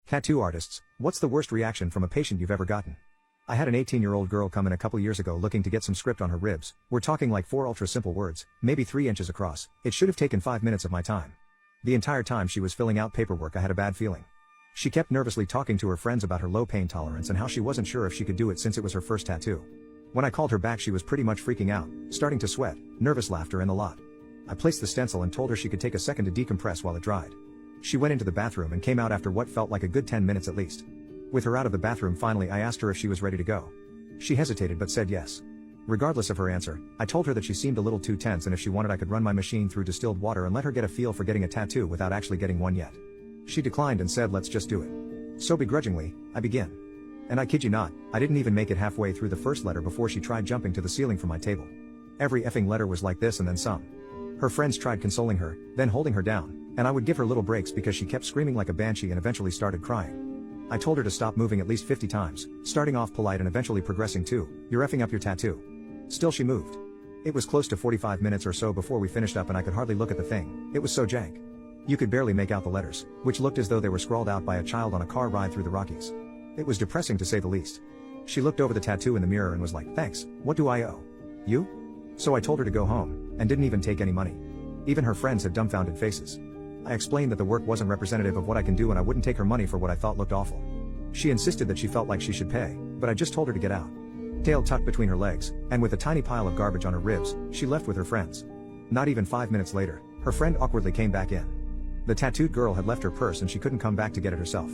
Tattoo artists, what's the worst reaction from a patient you've ever gotten? I had an 18-year-old girl come in a couple years ago looking to get some script on her ribs. We're talking like 4 ultra simple words, maybe 3 inches across. It should have taken 5 minutes of my time. The entire time she was filling out paperwork I had a bad feeling. She kept nervously talking to her friends about her low pain tolerance and how she wasn't sure if she could do it since it was her first tattoo. When I called her back she was pretty much freaking out, starting to sweat, nervous laughter and the lot. I placed the stencil and told her she could take a second to decompress while it dried. She went into the bathroom and came out after what felt like a good 10 minutes at least. With her out of the bathroom finally I asked her if she was ready to go. She hesitated but said yes. Regardless of her answer, I told her that she seemed a little too tense and if she wanted I could run my machine through distilled water and let her get a feel for getting a tattoo without actually getting one yet. She declined and said let's just do it. So begrudgingly, I begin. And I kid you not, I didn't even make it halfway through the first letter before she tried jumping to the ceiling from my table. Every effing letter was like this and then some. Her friends tried consoling her, then holding her down, and I would give her little breaks because she kept screaming like a banshee and eventually started crying. I told her to stop moving at least 50 times, starting off polite and eventually progressing to, "You're effing up your tattoo." Still she moved. It was close to 45 minutes or so before we finished up and I could hardly look at the thing, it was so jank. You could barely make out the letters, which looked as though they were scrawled out by a child on a car ride through the Rockies. It was depressing to say the least. She looked over the tattoo in the mirror and was like, "Thanks, what do I owe? You?" So I told her to go home, and didn't even take any money. Even her friends had dumbfounded faces. I explained that the work wasn't representative of what I can do and I wouldn't take her money for what I thought looked awful. She insisted that she felt like she should pay, but I just told her to get out. Tail tucked between her legs, and with a tiny pile of garbage on her ribs, she left with her friends. Not even 5 minutes later, her friend awkwardly came back in. The tattooed girl had left her purse and she couldn't come back to get it herself.